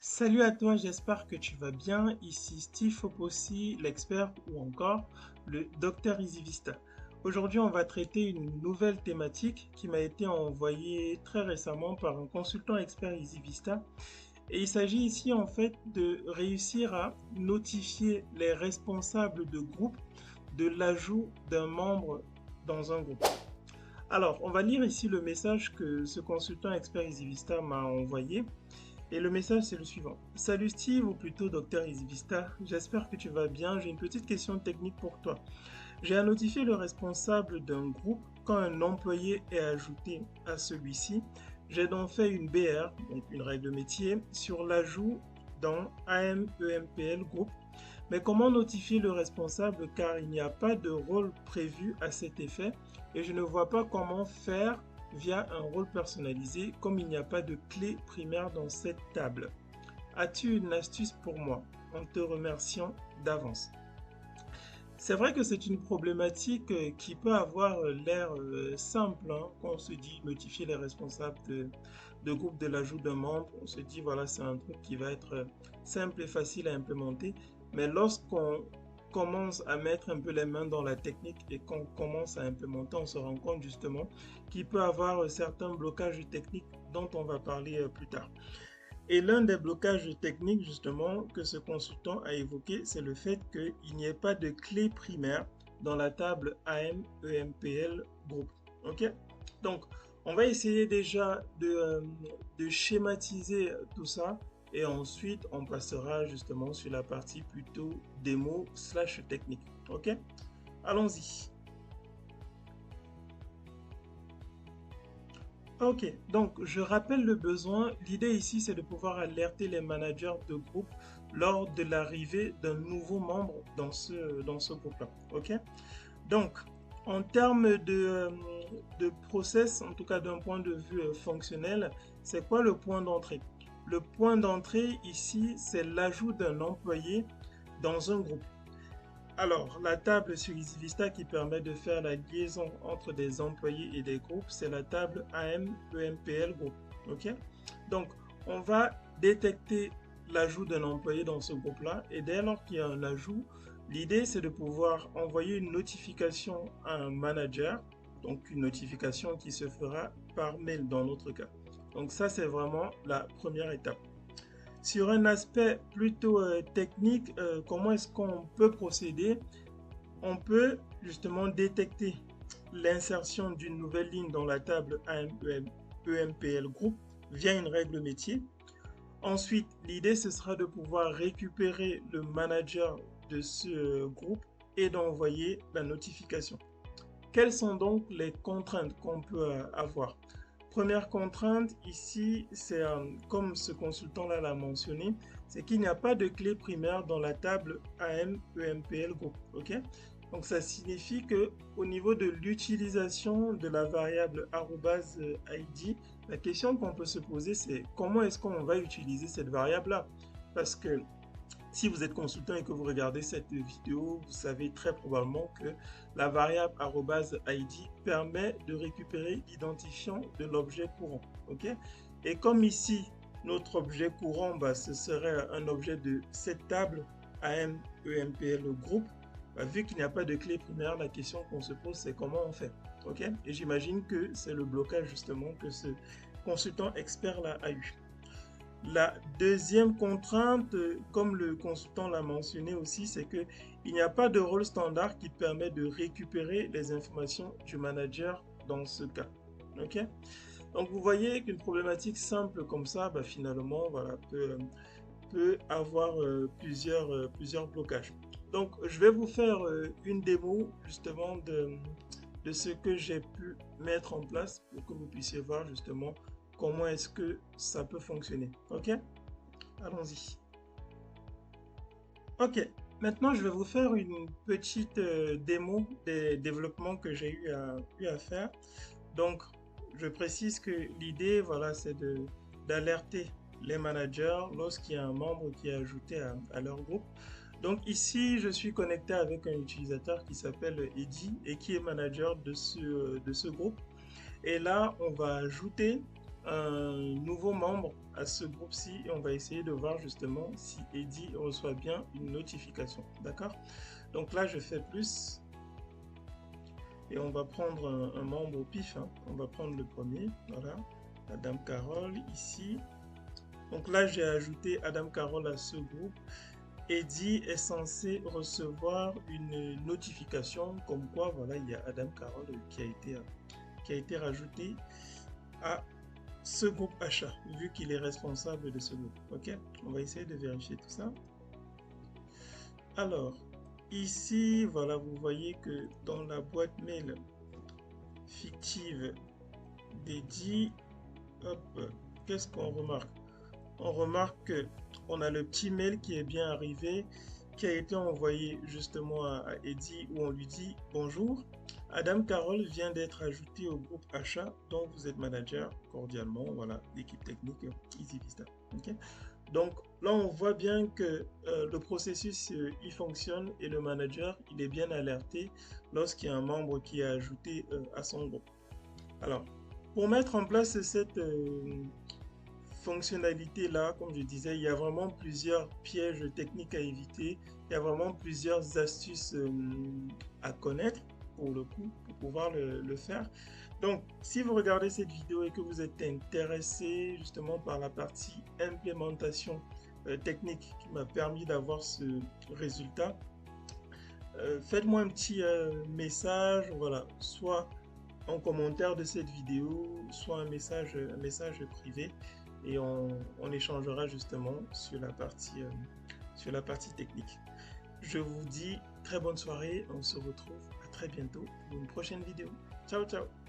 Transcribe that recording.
Salut à toi, j'espère que tu vas bien. Ici Steve Fopossi, l'expert ou encore le docteur EasyVista. Aujourd'hui, on va traiter une nouvelle thématique qui m'a été envoyée très récemment par un consultant expert EasyVista. Et il s'agit ici en fait de réussir à notifier les responsables de groupe de l'ajout d'un membre dans un groupe. Alors, on va lire ici le message que ce consultant expert EasyVista m'a envoyé. Et le message, c'est le suivant. Salut Steve, ou plutôt Docteur EasyVista. J'espère que tu vas bien. J'ai une petite question technique pour toi. J'ai à notifier le responsable d'un groupe quand un employé est ajouté à celui-ci. J'ai donc fait une BR, donc une règle métier, sur l'ajout dans AMEMPL Group. Mais comment notifier le responsable car il n'y a pas de rôle prévu à cet effet et je ne vois pas comment faire via un rôle personnalisé comme il n'y a pas de clé primaire dans cette table. As-tu une astuce pour moi en te remerciant d'avance? C'est vrai que c'est une problématique qui peut avoir l'air simple hein, quand on se dit notifier les responsables de groupe de l'ajout d'un membre. On se dit voilà, c'est un truc qui va être simple et facile à implémenter. Mais lorsqu'on commence à mettre un peu les mains dans la technique et qu'on commence à implémenter, on se rend compte justement qu'il peut avoir certains blocages techniques dont on va parler plus tard. Et l'un des blocages techniques justement que ce consultant a évoqué, c'est le fait qu'il n'y ait pas de clé primaire dans la table AMEMPL Group. Ok. Donc, on va essayer déjà de schématiser tout ça et ensuite on passera justement sur la partie plutôt démo slash technique. Ok. Allons-y. Ok, donc je rappelle le besoin. L'idée ici, c'est de pouvoir alerter les managers de groupe lors de l'arrivée d'un nouveau membre dans ce groupe-là. Ok, donc en termes de process, en tout cas d'un point de vue fonctionnel, c'est quoi le point d'entrée? Le point d'entrée ici, c'est l'ajout d'un employé dans un groupe. Alors, la table sur EasyVista qui permet de faire la liaison entre des employés et des groupes, c'est la table AMEMPL Group. Ok? Donc, on va détecter l'ajout d'un employé dans ce groupe-là et dès lors qu'il y a un ajout, l'idée c'est de pouvoir envoyer une notification à un manager, donc une notification qui se fera par mail dans notre cas. Donc ça, c'est vraiment la première étape. Sur un aspect plutôt technique, comment est-ce qu'on peut procéder? On peut justement détecter l'insertion d'une nouvelle ligne dans la table AMEMPL Group via une règle métier. Ensuite, l'idée, ce sera de pouvoir récupérer le manager de ce groupe et d'envoyer la notification. Quelles sont donc les contraintes qu'on peut avoir? Première contrainte ici, c'est comme ce consultant-là l'a mentionné, c'est qu'il n'y a pas de clé primaire dans la table AMEMPL Group. Ok. Donc ça signifie que au niveau de l'utilisation de la variable @id, la question qu'on peut se poser, c'est comment est-ce qu'on va utiliser cette variable-là? Parce que si vous êtes consultant et que vous regardez cette vidéo, vous savez très probablement que la variable @id permet de récupérer l'identifiant de l'objet courant. Ok. Et comme ici, notre objet courant, bah, ce serait un objet de cette table AMEMPL groupe, bah, vu qu'il n'y a pas de clé primaire, la question qu'on se pose, c'est comment on fait. Ok. Et j'imagine que c'est le blocage justement que ce consultant expert là a eu. La deuxième contrainte, comme le consultant l'a mentionné aussi, c'est qu'il n'y a pas de rôle standard qui permet de récupérer les informations du manager dans ce cas. Ok. Donc vous voyez qu'une problématique simple comme ça, bah, finalement, voilà, peut avoir plusieurs blocages. Donc je vais vous faire une démo justement de ce que j'ai pu mettre en place pour que vous puissiez voir justement comment est-ce que ça peut fonctionner. Ok? Allons-y. Ok, maintenant je vais vous faire une petite démo des développements que j'ai eu à faire. Donc, je précise que l'idée, voilà, c'est d'alerter les managers lorsqu'il y a un membre qui est ajouté à leur groupe. Donc ici, je suis connecté avec un utilisateur qui s'appelle Eddy et qui est manager de ce groupe. Et là, on va ajouter un nouveau membre à ce groupe-ci et on va essayer de voir justement si Eddie reçoit bien une notification. D'accord? Donc là, je fais plus et on va prendre un membre au pif, hein. On va prendre le premier, voilà, Adam Carole ici. Donc là, j'ai ajouté Adam Carole à ce groupe. Eddie est censé recevoir une notification comme quoi, voilà, il y a Adam Carole qui a été rajouté à ce groupe achat, vu qu'il est responsable de ce groupe. Ok, on va essayer de vérifier tout ça. Alors, ici, voilà, vous voyez que dans la boîte mail fictive d'Eddie, hop, qu'est-ce qu'on remarque? On remarque qu'on a le petit mail qui est bien arrivé, qui a été envoyé justement à Eddie où on lui dit bonjour. Adam Carole vient d'être ajouté au groupe achat dont vous êtes manager cordialement, voilà, l'équipe technique Easy Vista. Okay. Donc là, on voit bien que le processus il fonctionne et le manager il est bien alerté lorsqu'il y a un membre qui est ajouté à son groupe. Alors, pour mettre en place cette fonctionnalité là, comme je disais, il y a vraiment plusieurs pièges techniques à éviter. Il y a vraiment plusieurs astuces à connaître pour le coup, pour pouvoir le faire. Donc, si vous regardez cette vidéo et que vous êtes intéressé justement par la partie implémentation technique qui m'a permis d'avoir ce résultat, faites-moi un petit message, voilà, soit en commentaire de cette vidéo, soit un message privé et on échangera justement sur la partie technique. Je vous dis très bonne soirée, on se retrouve à très bientôt pour une prochaine vidéo. Ciao, ciao!